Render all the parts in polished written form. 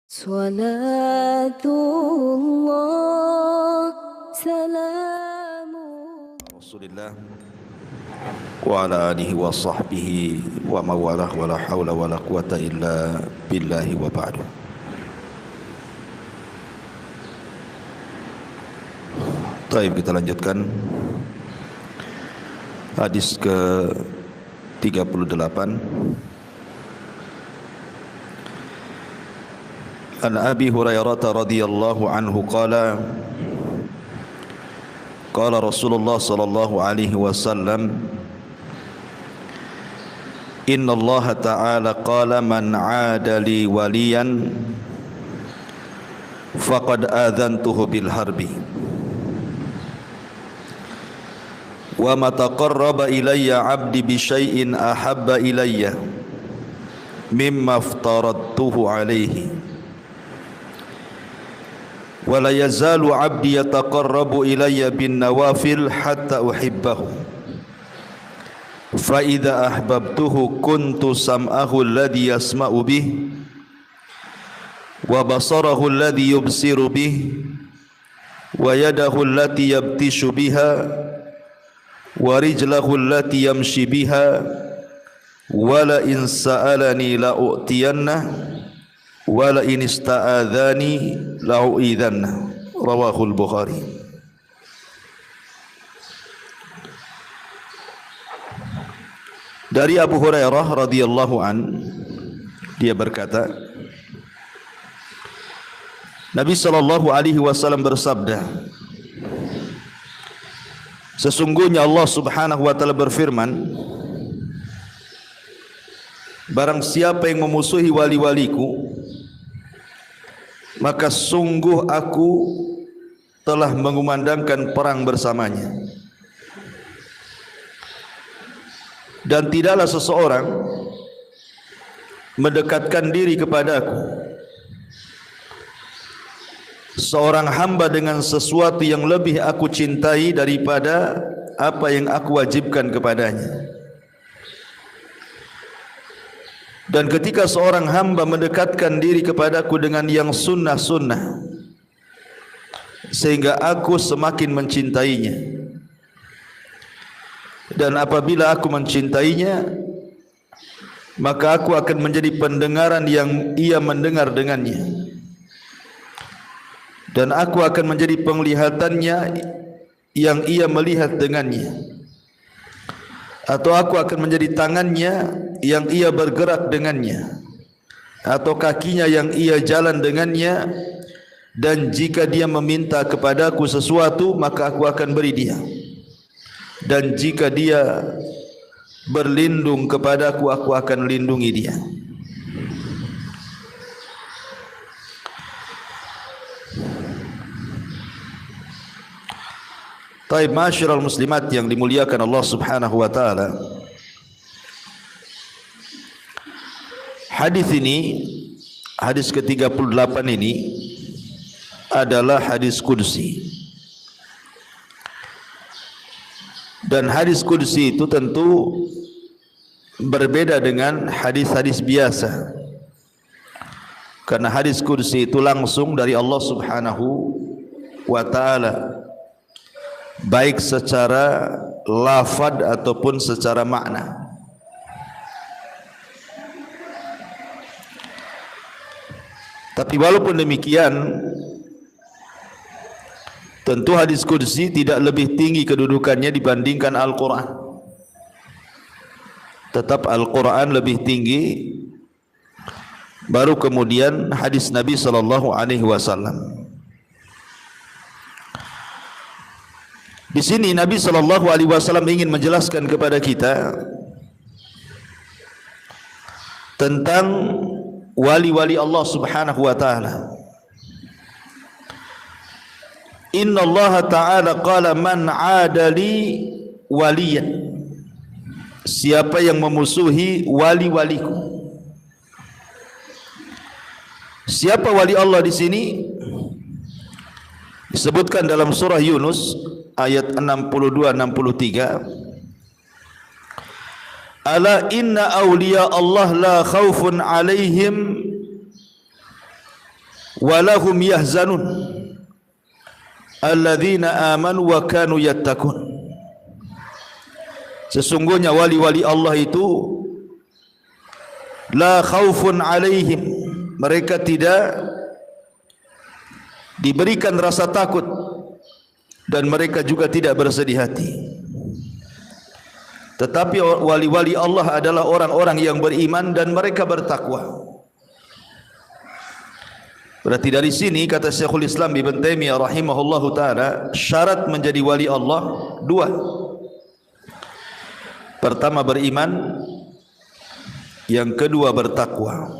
Salatullah salamu Rasulillah wa ala alihi wa sahbihi wa mawalah wa la hawla wa la quwata illa billahi wa ba'du. Baik, kita lanjutkan hadis ke 38. An Abi Hurairah radhiyallahu anhu qala qala Rasulullah sallallahu alaihi wasallam Inna Allah ta'ala qala man 'ada li waliyan faqad adhantuhu bil harbi wa ma taqarraba ilayya 'abdi bi syai'in ahabba ilayya mimma aftaradtuhu alayhi wa la yazalu 'abdi yataqarrabu ilayya bin nawafil hatta uhibbahu fa idza ahbabtuhu kuntu sam'ahu alladhi yasma'u bih wa basarahu alladhi yubsiru bih wa yadahu allati yabtishu biha wa rijlahu allati yamshi biha wa la in sa'alani la u'tiyanna wa la in ista'adhani la u'idhanna. Rawahul Bukhari. Dari Abu Hurairah radhiyallahu an, dia berkata, Nabi sallallahu alaihi wasallam bersabda, sesungguhnya Allah Subhanahu wa taala berfirman, barang siapa yang memusuhi wali-waliku, maka sungguh aku telah mengumandangkan perang bersamanya. Dan tidaklah seseorang mendekatkan diri kepadaku, seorang hamba dengan sesuatu yang lebih aku cintai daripada apa yang aku wajibkan kepadanya. Dan ketika seorang hamba mendekatkan diri kepadaku dengan yang sunnah-sunnah, sehingga aku semakin mencintainya. Dan apabila aku mencintainya, maka aku akan menjadi pendengaran yang ia mendengar dengannya, dan aku akan menjadi penglihatannya yang ia melihat dengannya, atau aku akan menjadi tangannya yang ia bergerak dengannya, atau kakinya yang ia jalan dengannya. Dan jika dia meminta kepadaku sesuatu, maka aku akan beri dia. Dan jika dia berlindung kepadaku, aku akan lindungi dia. Taib, masyiral muslimat yang dimuliakan Allah Subhanahu wa taala. Hadis ini, hadis ke-38 ini adalah hadis qudsi. Dan hadis qudsi itu tentu berbeda dengan hadis-hadis biasa, karena hadis qudsi itu langsung dari Allah Subhanahu wa taala, baik secara lafad ataupun secara makna. Tapi walaupun demikian, tentu hadis qudsi tidak lebih tinggi kedudukannya dibandingkan Al-Quran. Tetap Al-Quran lebih tinggi, baru kemudian hadis Nabi sallallahu alaihi wasallam. Di sini Nabi sallallahu alaihi wasallam ingin menjelaskan kepada kita tentang wali-wali Allah Subhanahu wa taala. Inna Allah ta'ala qala man 'ada li waliyan, siapa yang memusuhi wali-waliku. Siapa wali Allah di sini? Disebutkan dalam surah Yunus ayat 62-63. Ala inna awliya Allah la khawfun alaihim walahum yahzanun alladzina amanu wa kanu yattaqun. Sesungguhnya wali-wali Allah itu la khaufun alaihim, mereka tidak diberikan rasa takut dan mereka juga tidak bersedih hati. Tetapi wali-wali Allah adalah orang-orang yang beriman dan mereka bertakwa. Berarti dari sini kata Syekhul Islam Ibn Taimiyah rahimahullahu taala, syarat menjadi wali Allah dua. Pertama beriman, yang kedua bertakwa.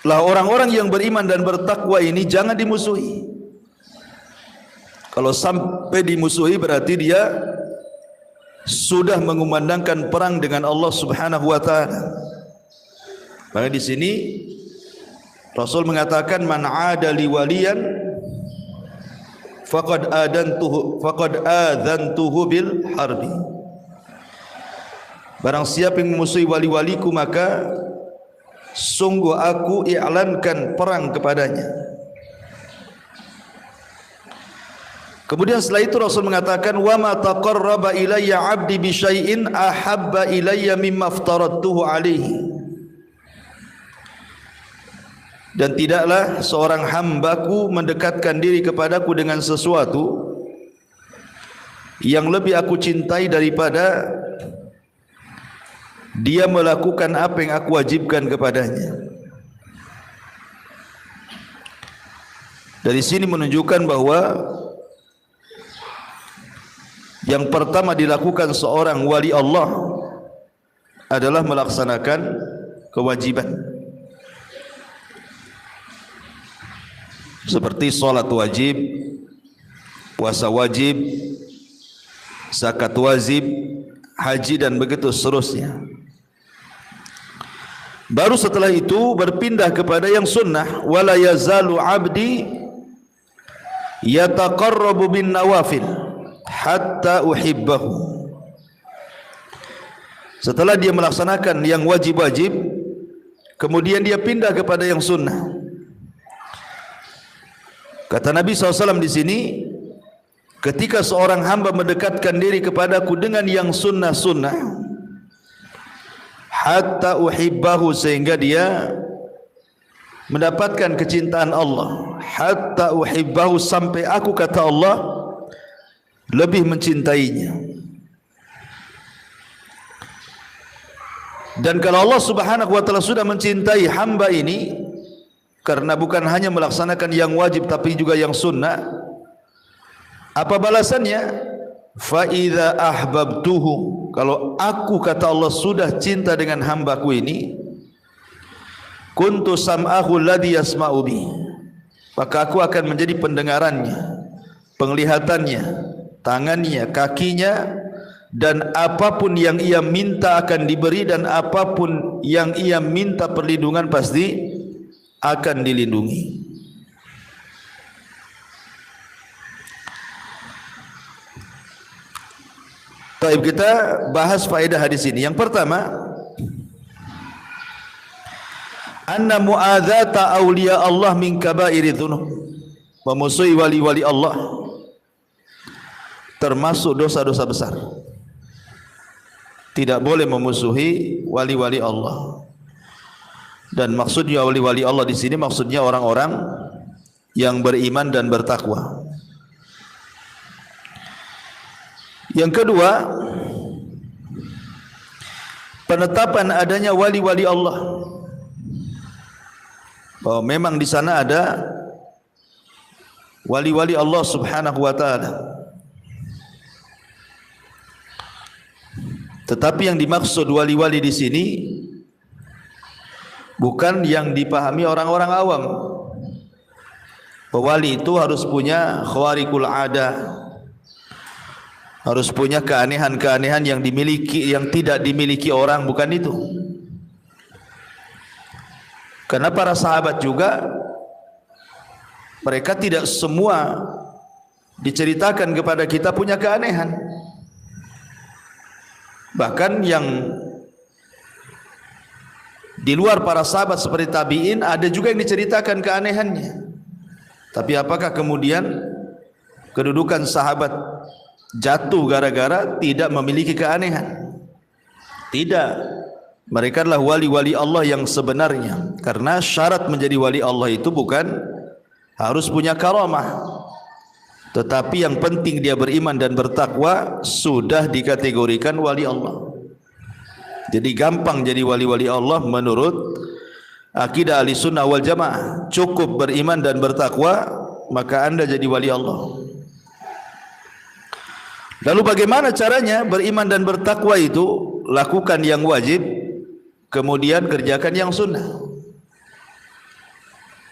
Lah orang-orang yang beriman dan bertakwa ini jangan dimusuhi. Kalau sampai dimusuhi berarti dia sudah mengumandangkan perang dengan Allah Subhanahu wa taala. Maka di sini Rasul mengatakan man 'ada li waliyan faqad adantuhu bil harbi. Barang siapa yang memusuhi wali-waliku maka sungguh aku i'lankan perang kepadanya. Kemudian setelah itu Rasul mengatakan wa ma taqarraba ilayya 'abdi bi syai'in ahabba ilayya mimma aftaradtuhu alaihi. Dan tidaklah seorang hambaku mendekatkan diri kepadaku dengan sesuatu yang lebih aku cintai daripada dia melakukan apa yang aku wajibkan kepadanya. Dari sini menunjukkan bahwa yang pertama dilakukan seorang wali Allah adalah melaksanakan kewajiban. Seperti salat wajib, puasa wajib, zakat wajib, haji dan begitu seterusnya. Baru setelah itu berpindah kepada yang sunnah. Wala yazalu abdi yataqarrabu bin nawafil hatta uhibbahu. Setelah dia melaksanakan yang wajib-wajib, kemudian dia pindah kepada yang sunnah. Kata Nabi SAW di sini, ketika seorang hamba mendekatkan diri kepadaku dengan yang sunnah-sunnah, hatta uhibbahu, sehingga dia mendapatkan kecintaan Allah. Hatta uhibbahu, sampai aku, kata Allah, lebih mencintainya. Dan kalau Allah Subhanahu wa taala sudah mencintai hamba ini, karena bukan hanya melaksanakan yang wajib tapi juga yang sunnah, apa balasannya? Fa idza ahbabtuhu, kalau aku, kata Allah, sudah cinta dengan hambaku ini, kuntu sam'ahu alladhi yasma'u bi, maka aku akan menjadi pendengarannya, penglihatannya, tangannya, kakinya, dan apapun yang ia minta akan diberi, dan apapun yang ia minta perlindungan pasti akan dilindungi. Baik, kita bahas faedah hadis ini. Yang pertama, anna mu'adzata awliya Allah min kabairi dzunub, memusuhi wali-wali Allah termasuk dosa-dosa besar. Tidak boleh memusuhi wali-wali Allah. Dan maksudnya wali-wali Allah di sini maksudnya orang-orang yang beriman dan bertakwa. Yang kedua, penetapan adanya wali-wali Allah, bahwa memang di sana ada wali-wali Allah Subhanahu wa taala. Tetapi yang dimaksud wali-wali di sini bukan yang dipahami orang-orang awam. Wali itu harus punya khawariqul ada, harus punya keanehan-keanehan yang dimiliki, yang tidak dimiliki orang, bukan itu. Karena para sahabat juga, mereka tidak semua diceritakan kepada kita punya keanehan. Bahkan yang Di luar para sahabat seperti tabi'in ada juga yang diceritakan keanehannya. Tapi apakah kemudian kedudukan sahabat jatuh gara-gara tidak memiliki keanehan? Tidak. Mereka adalah wali-wali Allah yang sebenarnya. Karena syarat menjadi wali Allah itu bukan harus punya karamah, tetapi yang penting dia beriman dan bertakwa, sudah dikategorikan wali Allah. Jadi gampang jadi wali-wali Allah menurut akidah Ahlussunnah wal Jamaah. Cukup beriman dan bertakwa, maka anda jadi wali Allah. Lalu bagaimana caranya beriman dan bertakwa itu? Lakukan yang wajib, kemudian kerjakan yang sunnah.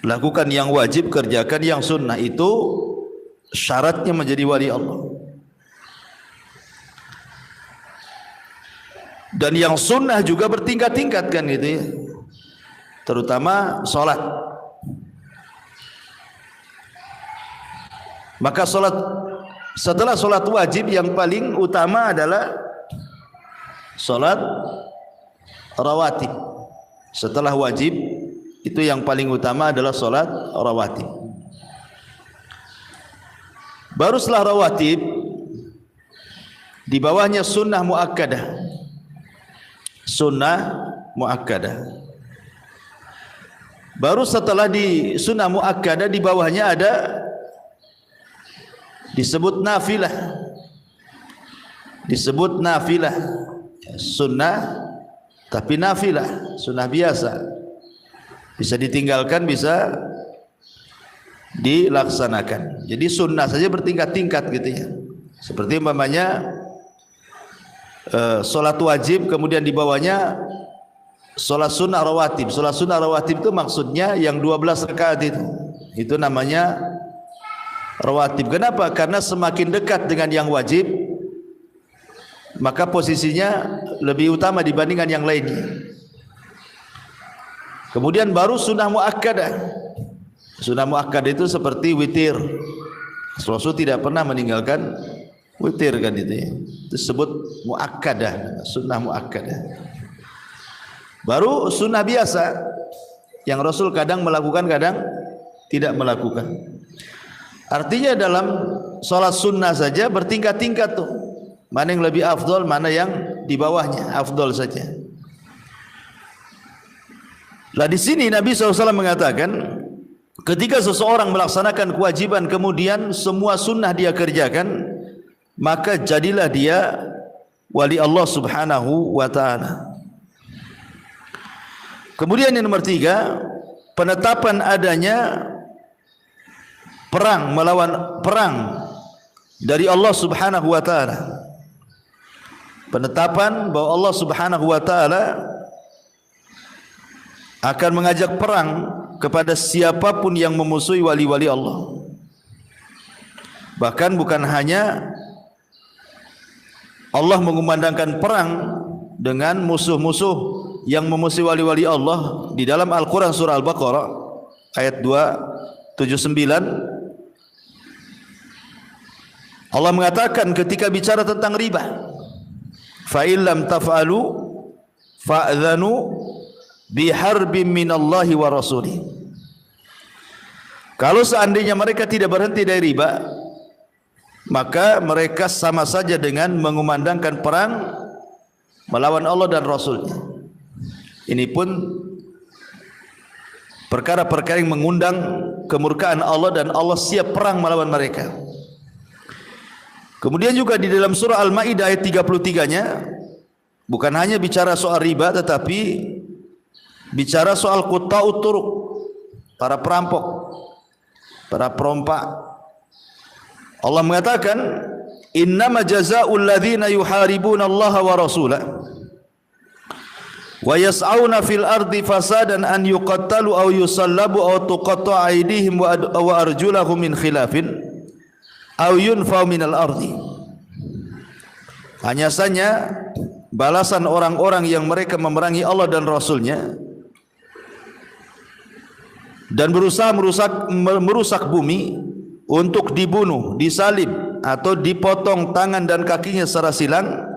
Lakukan yang wajib, kerjakan yang sunnah. Itu syaratnya menjadi wali Allah. Dan yang sunnah juga bertingkat-tingkat kan gitu ya. Terutama solat. Maka solat, setelah solat wajib yang paling utama adalah solat rawatib. Setelah wajib itu yang paling utama adalah solat rawatib. Baru setelah rawatib di bawahnya sunnah muakkadah. Sunnah muakkadah. Baru setelah di sunnah muakkadah di bawahnya ada disebut nafilah. Disebut nafilah. Sunnah tapi nafilah, sunnah biasa. Bisa ditinggalkan, bisa dilaksanakan. Jadi sunnah saja bertingkat-tingkat gitu ya. Seperti umpamanya solat wajib, kemudian di bawahnya solat sunnah rawatib. Solat sunnah rawatib itu maksudnya yang 12 rakaat itu namanya rawatib. Kenapa? Karena semakin dekat dengan yang wajib, maka posisinya lebih utama dibandingkan yang lainnya. Kemudian baru sunnah muakkadah. Sunnah muakkadah itu seperti witir. Rasul tidak pernah meninggalkan witir kan itu ya. Itu disebut muakkadah, sunnah muakkadah. Baru sunnah biasa yang Rasul kadang melakukan, kadang tidak melakukan. Artinya dalam sholat sunnah saja bertingkat-tingkat tuh. Mana yang lebih afdol, mana yang di bawahnya, afdol saja. Lah di sini Nabi SAW mengatakan, ketika seseorang melaksanakan kewajiban kemudian semua sunnah dia kerjakan, maka jadilah dia wali Allah Subhanahu wa ta'ala. Kemudian yang nomor 3, penetapan adanya perang melawan perang dari Allah Subhanahu wa ta'ala. Penetapan bahwa Allah Subhanahu wa ta'ala akan mengajak perang kepada siapapun yang memusuhi wali-wali Allah. Bahkan bukan hanya Allah mengumandangkan perang dengan musuh-musuh yang memusuhi wali-wali Allah. Di dalam Al-Quran surah Al-Baqarah ayat 279 Allah mengatakan ketika bicara tentang riba, fa illam taf'alu fa'dhanu biharbin minallahi wa rasulih. Kalau seandainya mereka tidak berhenti dari riba, maka mereka sama saja dengan mengumandangkan perang melawan Allah dan Rasulnya. Ini pun perkara-perkara yang mengundang kemurkaan Allah dan Allah siap perang melawan mereka. Kemudian juga di dalam surah Al-Maidah ayat 33-nya bukan hanya bicara soal riba, tetapi bicara soal qutta'ut turuq, para perampok, para perompak. Allah mengatakan, innama jazaa'ul ladzina yuharibuna Allah wa rasulahu wa yas'auna fil ardi fasadan an yuqattalu aw yusallabu aw tuqatta'a aydihim wa arjulahum min khilafin aw yunfaw minal ardi. Hanya saja balasan orang-orang yang mereka memerangi Allah dan Rasulnya dan berusaha merusak bumi untuk dibunuh, disalib atau dipotong tangan dan kakinya secara silang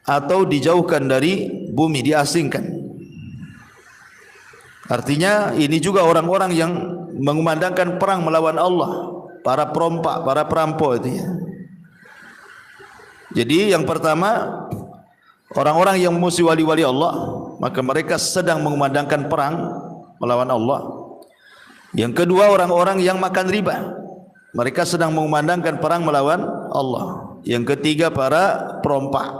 atau dijauhkan dari bumi, diasingkan. Artinya ini juga orang-orang yang mengumandangkan perang melawan Allah, para perompak, para perampok itu ya. Jadi yang pertama, orang-orang yang memusuhi wali-wali Allah, maka mereka sedang mengumandangkan perang melawan Allah. Yang kedua, orang-orang yang makan riba, mereka sedang mengumandangkan perang melawan Allah. Yang ketiga, para perompak,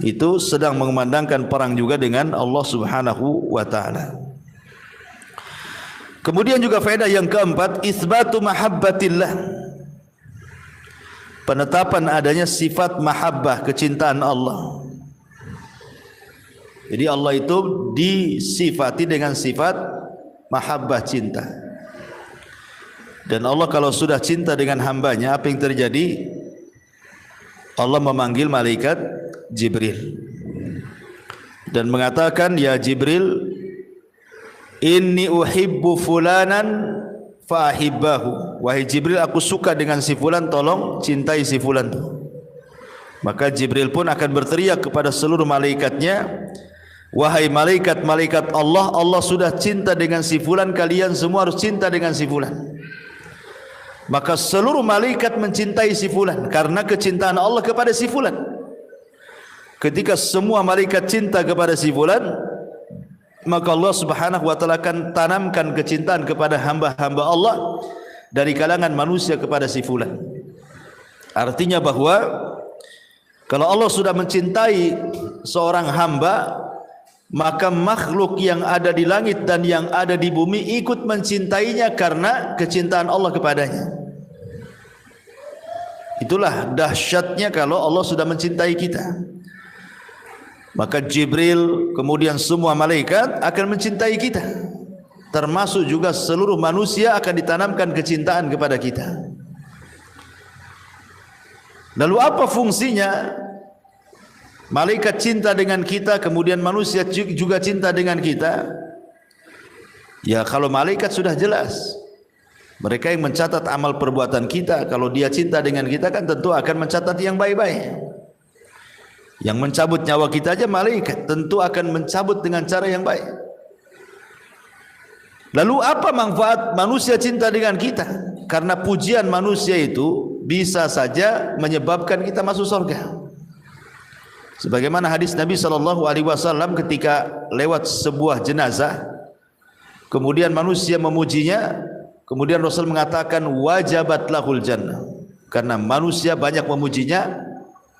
itu sedang mengumandangkan perang juga dengan Allah Subhanahu wa taala. Kemudian juga faedah yang keempat, itsbatu mahabbatillah. Penetapan adanya sifat mahabbah, kecintaan Allah. Jadi Allah itu disifati dengan sifat mahabbah, cinta. Dan Allah kalau sudah cinta dengan hambanya, apa yang terjadi? Allah memanggil malaikat Jibril dan mengatakan, ya Jibril, inni uhibbu fulanan fa'ahibbahu. Wahai Jibril, aku suka dengan si fulan, tolong cintai si fulan. Maka Jibril pun akan berteriak kepada seluruh malaikatnya, wahai malaikat-malaikat Allah, Allah sudah cinta dengan si fulan, kalian semua harus cinta dengan si fulan. Maka seluruh malaikat mencintai si fulan karena kecintaan Allah kepada si fulan. Ketika semua malaikat cinta kepada si fulan, maka Allah Subhanahu wa taala akan tanamkan kecintaan kepada hamba-hamba Allah dari kalangan manusia kepada si fulan. Artinya bahwa kalau Allah sudah mencintai seorang hamba, maka makhluk yang ada di langit dan yang ada di bumi ikut mencintainya karena kecintaan Allah kepadanya. Itulah dahsyatnya kalau Allah sudah mencintai kita. Maka Jibril, kemudian semua malaikat akan mencintai kita, termasuk juga seluruh manusia akan ditanamkan kecintaan kepada kita. Lalu apa fungsinya malaikat cinta dengan kita, kemudian manusia juga cinta dengan kita? Ya, kalau malaikat sudah jelas, mereka yang mencatat amal perbuatan kita. Kalau dia cinta dengan kita kan tentu akan mencatat yang baik-baik. Yang mencabut nyawa kita aja malaikat, tentu akan mencabut dengan cara yang baik. Lalu apa manfaat manusia cinta dengan kita? Karena pujian manusia itu bisa saja menyebabkan kita masuk surga. Sebagaimana hadis Nabi SAW ketika lewat sebuah jenazah, kemudian manusia memujinya, kemudian Rasul mengatakan wajabat lahul jannah. Karena manusia banyak memujinya,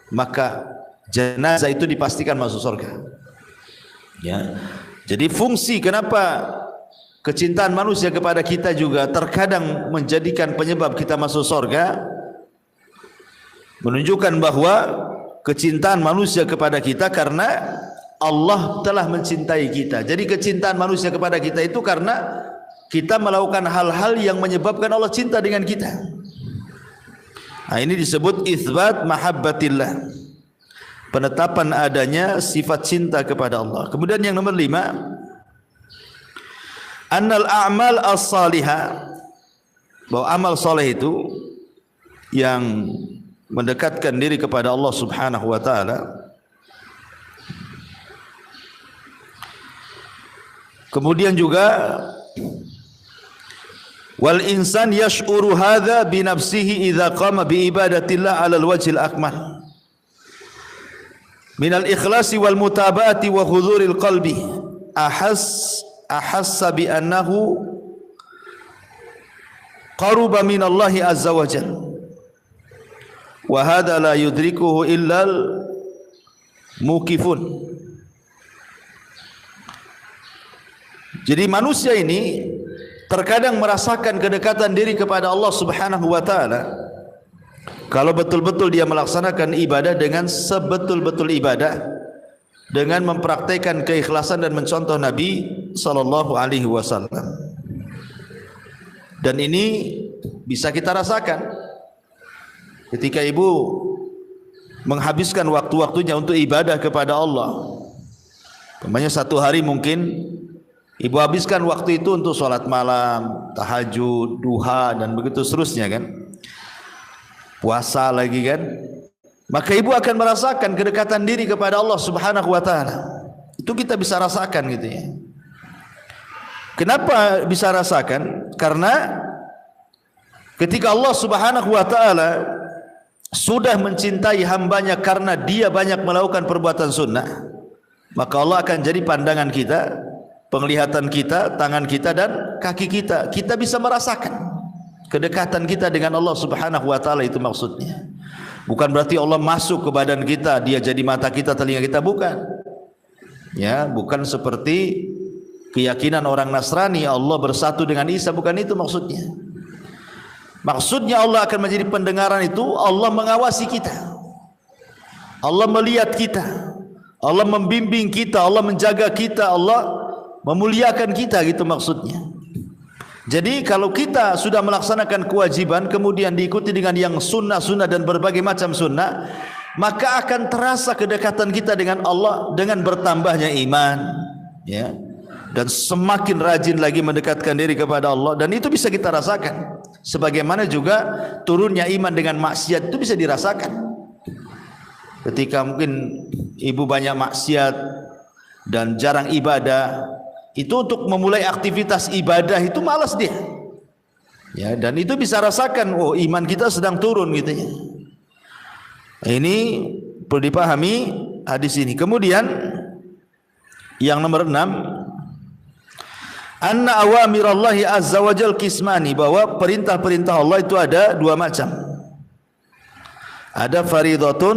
maka jenazah itu dipastikan masuk surga. Ya. Jadi fungsi kenapa kecintaan manusia kepada kita juga terkadang menjadikan penyebab kita masuk surga, menunjukkan bahwa kecintaan manusia kepada kita karena Allah telah mencintai kita. Jadi kecintaan manusia kepada kita itu karena kita melakukan hal-hal yang menyebabkan Allah cinta dengan kita. Nah, ini disebut itsbat mahabbatillah, penetapan adanya sifat cinta kepada Allah. Kemudian yang nomor 5, annal a'mal as-salihah, bahwa amal saleh itu yang mendekatkan diri kepada Allah Subhanahu wa taala. Kemudian juga wal insan yash'uru hadza bi nafsihi idza qama bi ibadatillah 'ala al-wajhil akmal min al-ikhlasi wal mutaba'ati wa hudhuril qalbi ahassa bi annahu qaruba min Allah azza wa jalla wa hadha la yudrikuhu illa al-muqifun. Jadi manusia ini terkadang merasakan kedekatan diri kepada Allah Subhanahu wa taala kalau betul-betul dia melaksanakan ibadah dengan sebetul-betul ibadah, dengan mempraktikkan keikhlasan dan mencontoh Nabi sallallahu alaihi wasallam. Dan ini bisa kita rasakan ketika ibu menghabiskan waktu-waktunya untuk ibadah kepada Allah. Umpamanya satu hari mungkin ibu habiskan waktu itu untuk sholat malam, tahajud, duha, dan begitu seterusnya kan. Puasa lagi kan. Maka ibu akan merasakan kedekatan diri kepada Allah Subhanahu wa taala. Itu kita bisa rasakan gitu ya. Kenapa bisa rasakan? Karena ketika Allah Subhanahu wa taala sudah mencintai hambanya karena dia banyak melakukan perbuatan sunnah, maka Allah akan jadi pandangan kita, penglihatan kita, tangan kita dan kaki kita. Kita bisa merasakan kedekatan kita dengan Allah Subhanahu wa taala, itu maksudnya. Bukan berarti Allah masuk ke badan kita, dia jadi mata kita, telinga kita, bukan. Ya, bukan seperti keyakinan orang Nasrani Allah bersatu dengan Isa, bukan itu maksudnya. Maksudnya Allah akan menjadi pendengaran itu, Allah mengawasi kita, Allah melihat kita, Allah membimbing kita, Allah menjaga kita, Allah memuliakan kita, gitu maksudnya. Jadi kalau kita sudah melaksanakan kewajiban kemudian diikuti dengan yang sunnah-sunnah dan berbagai macam sunnah, maka akan terasa kedekatan kita dengan Allah dengan bertambahnya iman, ya, dan semakin rajin lagi mendekatkan diri kepada Allah, dan itu bisa kita rasakan. Sebagaimana juga turunnya iman dengan maksiat itu bisa dirasakan. Ketika mungkin ibu banyak maksiat dan jarang ibadah, itu untuk memulai aktivitas ibadah itu malas dia, ya, dan itu bisa rasakan, oh iman kita sedang turun gitu ya. Ini perlu dipahami hadis ini. Kemudian yang nomor 6, anna awamirallahi azza wa jal kismani, bahwa perintah-perintah Allah itu ada dua macam. Ada faridatun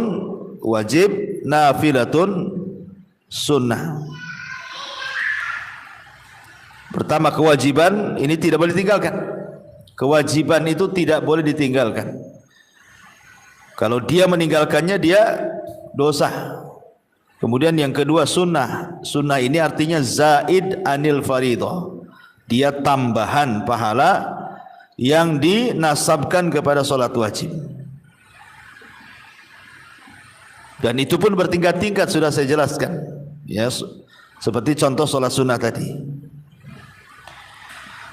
wajib, nafilatun sunnah. Pertama, kewajiban ini tidak boleh ditinggalkan. Kewajiban itu tidak boleh ditinggalkan. Kalau dia meninggalkannya dia dosa. Kemudian yang kedua sunnah. Sunnah ini artinya zaid anil faridah. Dia tambahan pahala yang dinasabkan kepada salat wajib. Dan itu pun bertingkat-tingkat, sudah saya jelaskan. Ya, seperti contoh salat sunnah tadi.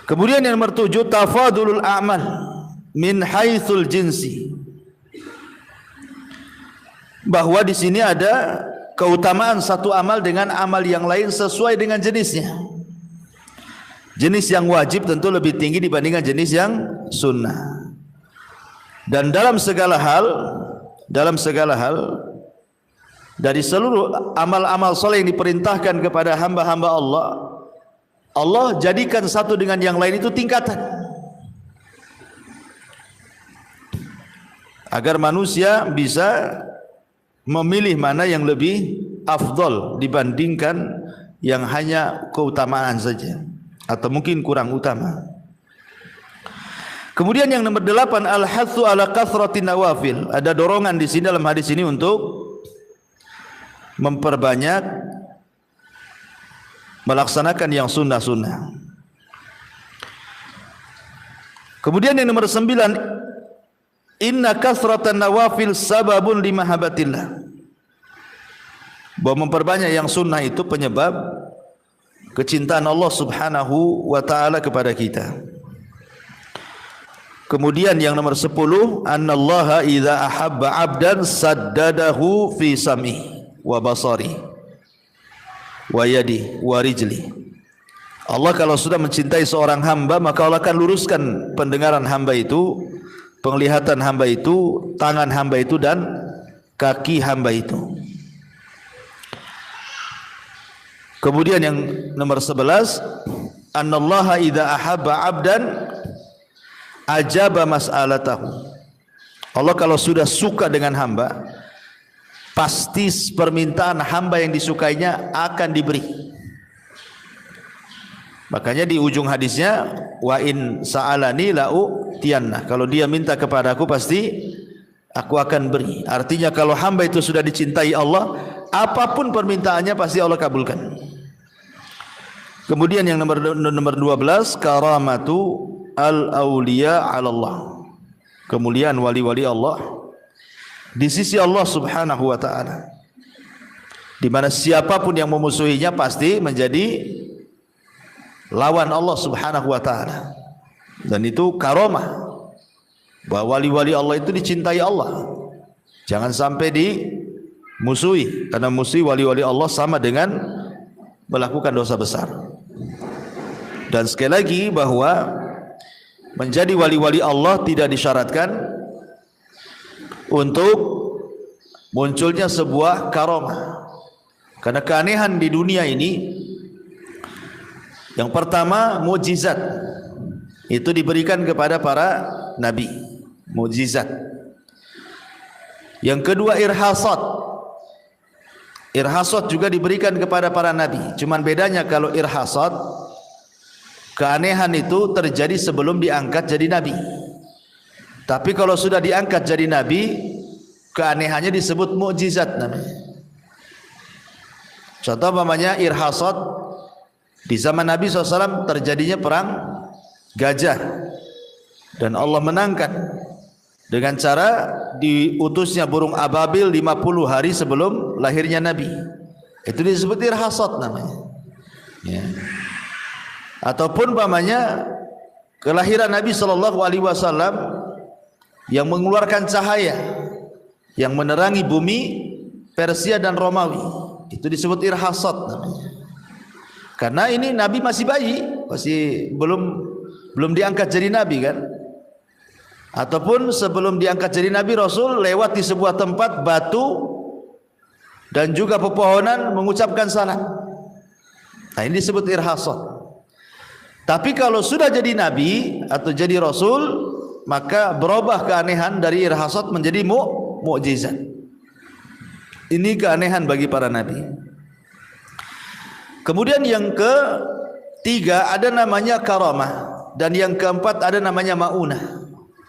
Kemudian yang nomor 7, tafadulul a'mal min haitsul jinsi. Bahwa di sini ada keutamaan satu amal dengan amal yang lain sesuai dengan jenisnya. Jenis yang wajib tentu lebih tinggi dibandingkan jenis yang sunnah. Dan dalam segala hal dari seluruh amal-amal soleh yang diperintahkan kepada hamba-hamba Allah, Allah jadikan satu dengan yang lain itu tingkatan, agar manusia bisa memilih mana yang lebih afdol dibandingkan yang hanya keutamaan saja atau mungkin kurang utama. Kemudian yang nomor 8, al-hatsu ala kathratin nawafil. Ada dorongan di sini dalam hadis ini untuk memperbanyak melaksanakan yang sunnah-sunnah. Kemudian yang nomor 9, inna kasratan nawafil sababun limahabatillah. Bahwa memperbanyak yang sunnah itu penyebab kecintaan Allah Subhanahu wa taala kepada kita. Kemudian yang nomor 10, annallaha idza ahabba 'abdan saddadahu fi sam'i wa basari wa yadi wa rijli. Allah kalau sudah mencintai seorang hamba, maka Allah akan luruskan pendengaran hamba itu, penglihatan hamba itu, tangan hamba itu, dan kaki hamba itu. Kemudian yang nomor 11, annallaha idza ahabba 'abdan ajaba mas'alatahu. Allah kalau sudah suka dengan hamba, pasti permintaan hamba yang disukainya akan diberi. Makanya di ujung hadisnya, wa in sa'alani la'utiyanna. Kalau dia minta kepadaku pasti aku akan beri. Artinya kalau hamba itu sudah dicintai Allah, apapun permintaannya pasti Allah kabulkan. Kemudian yang nomor 12, karamatu al-awliya 'ala Allah. Kemuliaan wali-wali Allah di sisi Allah Subhanahu wa taala, di mana siapapun yang memusuhinya pasti menjadi lawan Allah Subhanahu wa taala. Dan itu karamah, bahwa wali-wali Allah itu dicintai Allah. Jangan sampai dimusuhi, karena musuhi wali-wali Allah sama dengan melakukan dosa besar. Dan sekali lagi bahwa menjadi wali-wali Allah tidak disyaratkan untuk munculnya sebuah karamah. Karena keanehan di dunia ini, yang pertama mukjizat, itu diberikan kepada para nabi, mukjizat. Yang kedua irhasat, irhasat juga diberikan kepada para nabi. Cuman bedanya kalau irhasat, keanehan itu terjadi sebelum diangkat jadi nabi. Tapi kalau sudah diangkat jadi nabi, keanehannya disebut mukjizat namanya. Contoh umpamanya irhasat, di zaman Nabi SAW terjadinya perang gajah dan Allah menangkan dengan cara diutusnya burung ababil 50 hari sebelum lahirnya Nabi. Itu disebut irhasat namanya, ya. Ataupun umpamanya kelahiran Nabi SAW yang mengeluarkan cahaya yang menerangi bumi Persia dan Romawi, itu disebut irhasat namanya. Karena ini Nabi masih bayi, masih belum diangkat jadi Nabi kan. Ataupun sebelum diangkat jadi Nabi, Rasul lewat di sebuah tempat batu dan juga pepohonan mengucapkan salam. Nah ini disebut irhasat. Tapi kalau sudah jadi Nabi atau jadi Rasul, maka berubah keanehan dari irhasat menjadi mukjizat. Ini keanehan bagi para nabi. Kemudian yang ketiga ada namanya karamah, dan yang keempat ada namanya maunah.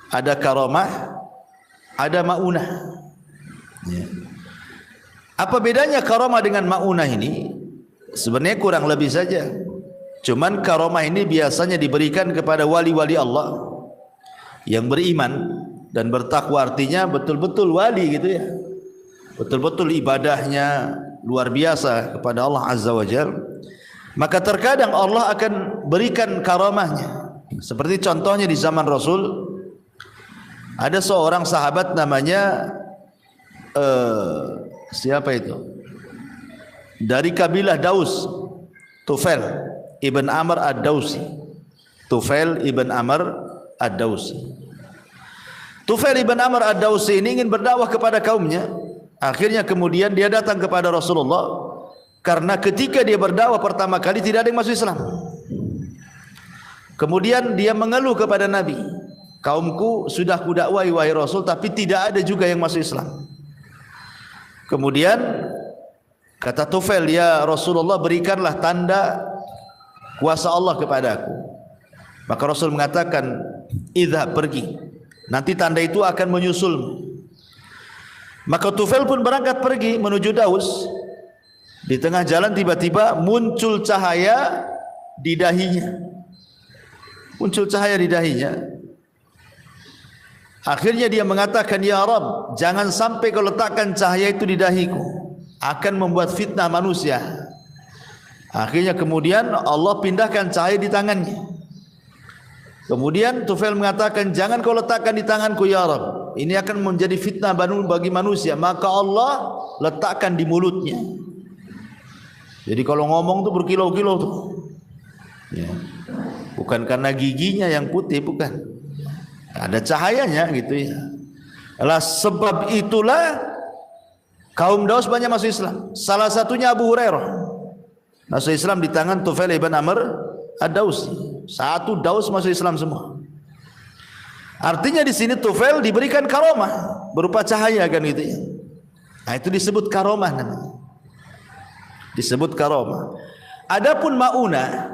Ada karamah, ada maunah, ya. Apa bedanya karamah dengan maunah ini? Sebenarnya kurang lebih saja. Cuman karamah ini biasanya diberikan kepada wali-wali Allah yang beriman dan bertakwa, artinya betul-betul wali gitu ya. Betul-betul ibadahnya luar biasa kepada Allah Azza wa Jalla. Maka terkadang Allah akan berikan karamahnya. Seperti contohnya di zaman Rasul, ada seorang sahabat namanya siapa itu? Dari kabilah Daus, Tufail ibn Amr ad-Dausi. Tufail ibn Amr ad-Dausi. Tufail ibn Amr ad-Dausi ini ingin berdakwah kepada kaumnya. Akhirnya kemudian dia datang kepada Rasulullah, karena ketika dia berdakwah pertama kali tidak ada yang masuk Islam. Kemudian dia mengeluh kepada Nabi, kaumku sudah kudakwai wahai Rasul, tapi tidak ada juga yang masuk Islam. Kemudian kata Tufail, ya Rasulullah, berikanlah tanda kuasa Allah kepada aku. Maka Rasul mengatakan, idhab, pergi, nanti tanda itu akan menyusulmu. Maka Tufail pun berangkat pergi menuju Daus. Di tengah jalan tiba-tiba muncul cahaya di dahinya. Muncul cahaya di dahinya. Akhirnya dia mengatakan, ya Rabb, jangan sampai kau letakkan cahaya itu di dahiku, akan membuat fitnah manusia. Akhirnya kemudian Allah pindahkan cahaya di tangannya. Kemudian Tufail mengatakan, jangan kau letakkan di tanganku ya Rabb, ini akan menjadi fitnah bagi manusia. Maka Allah letakkan di mulutnya. Jadi kalau ngomong tuh berkilau-kilau tuh, ya. Bukan karena giginya yang putih, bukan, ada cahayanya gitu ya. Lah sebab itulah kaum Daus banyak masuk Islam. Salah satunya Abu Hurairah masuk Islam di tangan Tufail ibn Amr ad-Dausi. Satu Daus masuk Islam semua. Artinya di sini Tufail diberikan karamah berupa cahaya kan gitu ya. Nah itu disebut karamah namanya. Disebut karamah. Adapun maunah,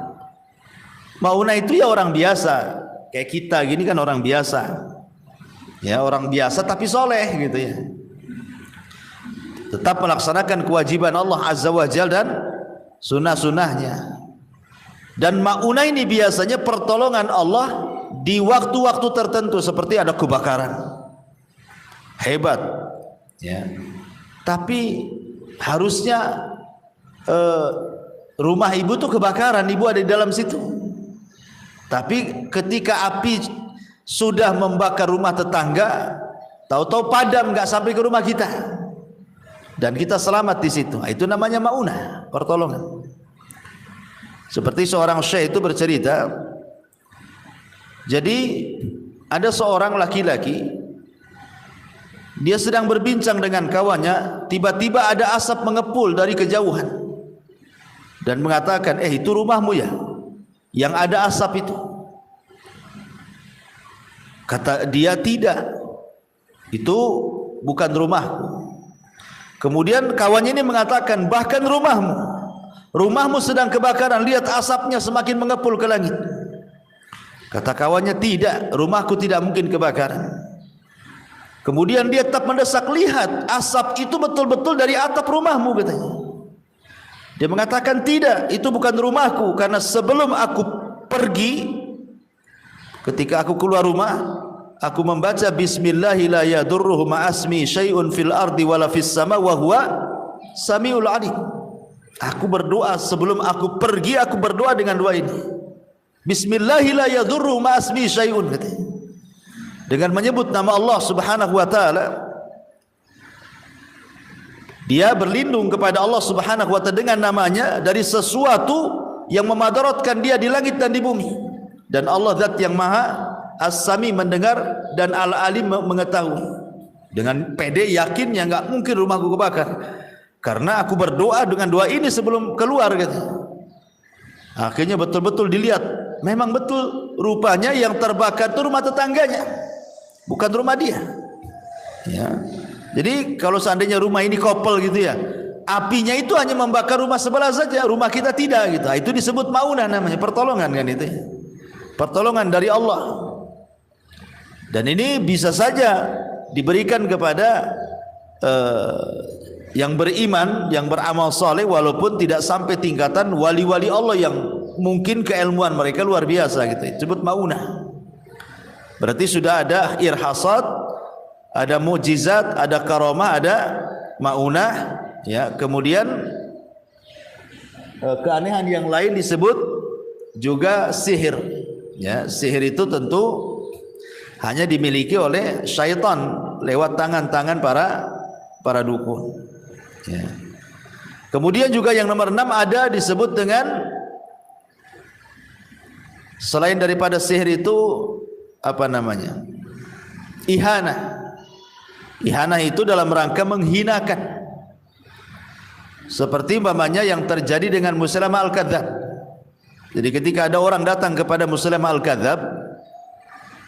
maunah itu ya orang biasa kayak kita gini kan, orang biasa. Ya orang biasa tapi soleh gitu ya. Tetap melaksanakan kewajiban Allah Azza wa Jalla dan sunnah-sunnahnya. Dan maunah ini biasanya pertolongan Allah di waktu-waktu tertentu, seperti ada kebakaran hebat ya. Tapi harusnya rumah ibu tuh kebakaran, ibu ada di dalam situ. Tapi ketika api sudah membakar rumah tetangga, tahu-tahu padam, nggak sampai ke rumah kita dan kita selamat di situ. Itu namanya maunah, pertolongan. Seperti seorang syekh itu bercerita, jadi ada seorang laki-laki, dia sedang berbincang dengan kawannya, tiba-tiba ada asap mengepul dari kejauhan dan mengatakan, itu rumahmu ya, yang ada asap itu? Kata dia, tidak, itu bukan rumahku. Kemudian kawannya ini mengatakan, bahkan rumahmu sedang kebakaran, lihat asapnya semakin mengepul ke langit. Kata kawannya, tidak, rumahku tidak mungkin kebakaran. Kemudian dia tetap mendesak, lihat asap itu betul-betul dari atap rumahmu, katanya. Dia mengatakan, tidak, itu bukan rumahku, karena sebelum aku pergi, ketika aku keluar rumah, aku membaca bismillahi la yadurruhu ma'asmi syai'un fil ardi wala fis sama wa huwa samiul alim. Aku berdoa sebelum aku pergi, aku berdoa dengan doa ini, bismillahi la yadurruhu ma'asmi syai'un, katanya, dengan menyebut nama Allah Subhanahu wa taala. Dia berlindung kepada Allah Subhanahu wa taala dengan namanya dari sesuatu yang memadaratkan dia di langit dan di bumi. Dan Allah zat yang maha As-Sami, mendengar, dan Al-Alim, mengetahui. Dengan pede yakinnya, enggak mungkin rumahku kebakar, karena aku berdoa dengan doa ini sebelum keluar, gitu. Akhirnya betul-betul dilihat, memang betul, rupanya yang terbakar itu rumah tetangganya, bukan rumah dia. Ya. Jadi kalau seandainya rumah ini kopel gitu ya, apinya itu hanya membakar rumah sebelah saja, rumah kita tidak, gitu. Itu disebut maunah namanya, pertolongan kan itu. Pertolongan dari Allah. Dan ini bisa saja diberikan kepada yang beriman, yang beramal soleh, walaupun tidak sampai tingkatan wali-wali Allah yang mungkin keilmuan mereka luar biasa, gitu. Disebut maunah. Berarti sudah ada irhasat, ada mukjizat, ada karamah, ada maunah, ya. Kemudian keanehan yang lain disebut juga sihir, ya. Sihir itu tentu hanya dimiliki oleh syaitan lewat tangan-tangan para dukun, ya. Kemudian juga yang nomor 6 ada disebut dengan, selain daripada sihir itu, apa namanya, ihanah. Ihanah itu dalam rangka menghinakan, seperti umpamanya yang terjadi dengan Musailamah al-Kadzdzab. Jadi ketika ada orang datang kepada Musailamah al-Kadzdzab,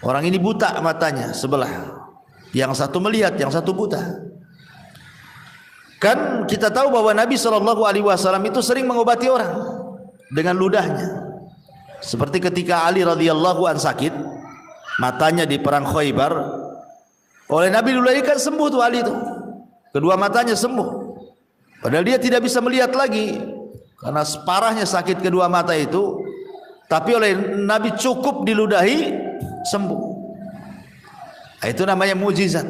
orang ini buta matanya sebelah, yang satu melihat, yang satu buta. Kan kita tahu bahwa Nabi SAW itu sering mengobati orang dengan ludahnya. Seperti ketika Ali radhiyallahu an sakit matanya di perang Khaybar, oleh Nabi ludahi, kan sembuh tuh Ali itu, kedua matanya sembuh. Padahal dia tidak bisa melihat lagi karena separahnya sakit kedua mata itu, tapi oleh Nabi cukup diludahi, sembuh. Itu namanya mukjizat.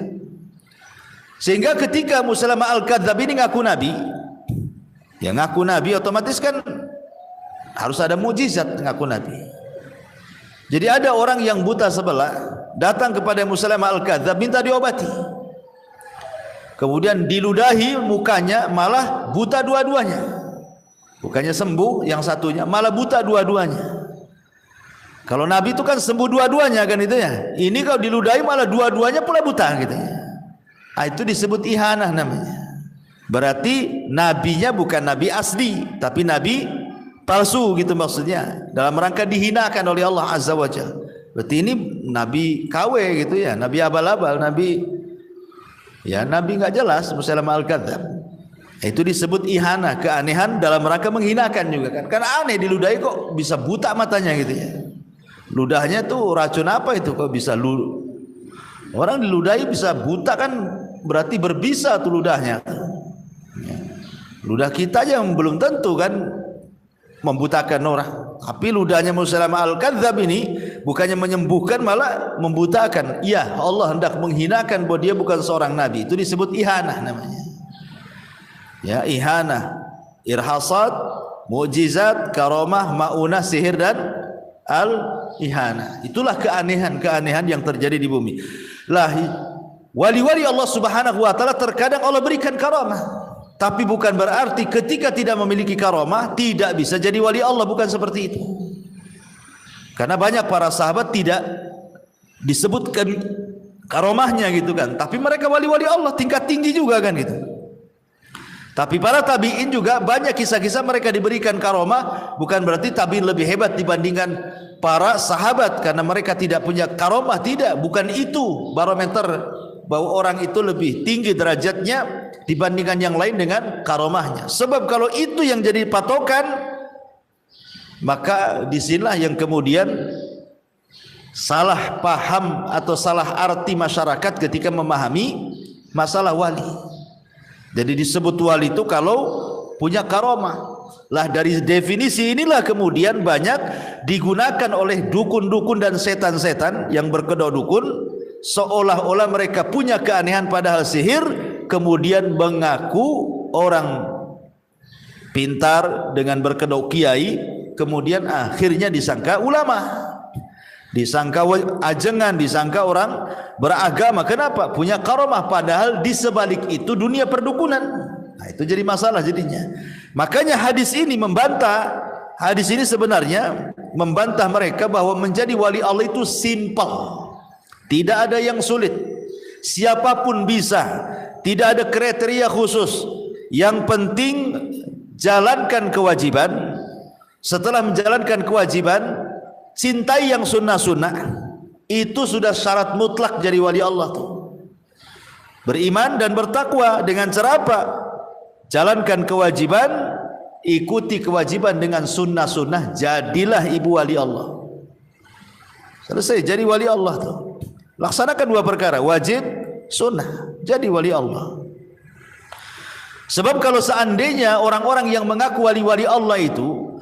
Sehingga ketika Musailamah al-Kadzdzab ini ngaku nabi, ya ngaku nabi otomatis kan harus ada mukjizat ngaku nabi. Jadi ada orang yang buta sebelah datang kepada Musailamah al-Kadzdzab minta diobati. Kemudian diludahi mukanya, malah buta dua-duanya. Bukannya sembuh yang satunya, malah buta dua-duanya. Kalau Nabi itu kan sembuh dua-duanya kan itu ya. Ini kalau diludahi malah dua-duanya pula buta gitu ya. Itu disebut ihanah namanya. Berarti nabinya bukan nabi asli, tapi nabi palsu gitu maksudnya. Dalam rangka dihinakan oleh Allah Azza wa Jalla. Berarti ini nabi KW gitu ya, nabi abal-abal, nabi ya nabi enggak jelas, Musailamah al-Kadzdzab. Itu disebut ihanah, keanehan dalam rangka menghinakan juga kan. Karena aneh diludahi kok bisa buta matanya gitu ya. Ludahnya tuh racun apa itu kok bisa orang diludahi bisa buta, kan berarti berbisa tuh ludahnya. Ludah kita aja yang belum tentu kan membutakan orang, tapi ludahnya Musailamah al-Kadzdzab ini bukannya menyembuhkan malah membutakan. Iya, Allah hendak menghinakan bahwa dia bukan seorang nabi. Itu disebut ihanah namanya. Ya, ihanah, irhasat, mukjizat, karamah, maunah, sihir, dan al-ihanah. Itulah keanehan-keanehan yang terjadi di bumi. Lah, wali-wali Allah Subhanahu wa taala terkadang Allah berikan karamah. Tapi bukan berarti ketika tidak memiliki karamah tidak bisa jadi wali Allah, bukan seperti itu. Karena banyak para sahabat tidak disebutkan karamahnya gitu kan, tapi mereka wali-wali Allah tingkat tinggi juga kan gitu. Tapi para tabi'in juga banyak kisah-kisah mereka diberikan karamah, bukan berarti tabi'in lebih hebat dibandingkan para sahabat karena mereka tidak punya karamah, tidak, bukan itu barometer bahwa orang itu lebih tinggi derajatnya dibandingkan yang lain dengan karamahnya. Sebab kalau itu yang jadi patokan, maka disinilah yang kemudian salah paham atau salah arti masyarakat ketika memahami masalah wali. Jadi disebut wali itu kalau punya karamah. Lah dari definisi inilah kemudian banyak digunakan oleh dukun-dukun dan setan-setan yang berkedok dukun, seolah-olah mereka punya keanehan padahal sihir, kemudian mengaku orang pintar dengan berkedok kiai, kemudian akhirnya disangka ulama, disangka ajengan, disangka orang beragama. Kenapa? Punya karamah, padahal di sebalik itu dunia perdukunan. Nah, itu jadi masalah jadinya. Makanya hadis ini membantah, hadis ini sebenarnya membantah mereka bahwa menjadi wali Allah itu simpel. Tidak ada yang sulit. Siapapun bisa. Tidak ada kriteria khusus. Yang penting jalankan kewajiban. Setelah menjalankan kewajiban, cintai yang sunnah-sunnah. Itu sudah syarat mutlak jadi wali Allah tuh. Beriman dan bertakwa dengan cara apa? Jalankan kewajiban, ikuti kewajiban dengan sunnah-sunnah, jadilah ibu wali Allah. Selesai, jadi wali Allah tuh. Laksanakan dua perkara, wajib, sunnah, jadi wali Allah. Sebab kalau seandainya orang-orang yang mengaku wali-wali Allah itu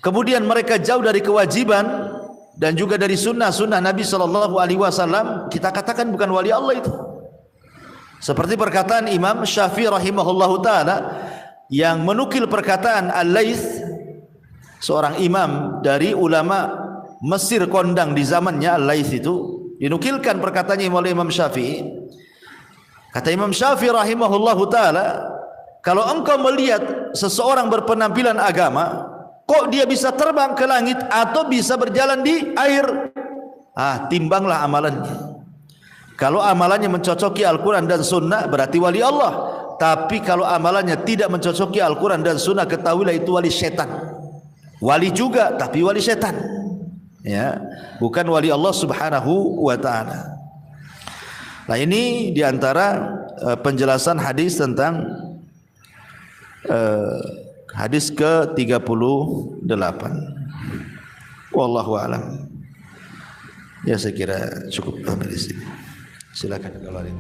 kemudian mereka jauh dari kewajiban dan juga dari sunnah-sunnah Nabi SAW, kita katakan bukan wali Allah itu. Seperti perkataan Imam Syafi'i rahimahullahu ta'ala yang menukil perkataan Al-Laits, seorang imam dari ulama Mesir kondang di zamannya. Al-Laits itu dinukilkan perkataannya oleh Imam Syafi'i. Kata Imam Syafi'i rahimahullahu ta'ala, kalau engkau melihat seseorang berpenampilan agama, kok dia bisa terbang ke langit atau bisa berjalan di air, timbanglah amalannya. Kalau amalannya mencocoki Al-Quran dan Sunnah, berarti wali Allah. Tapi kalau amalannya tidak mencocoki Al-Quran dan Sunnah, ketahuilah itu wali setan. Wali juga, tapi wali setan, ya, bukan wali Allah subhanahu wa ta'ala. Nah, ini diantara penjelasan hadis tentang hadis ke-38. Wallahu a'lam. Ya, saya kira cukup sampai di sini. Silakan kalau ada yang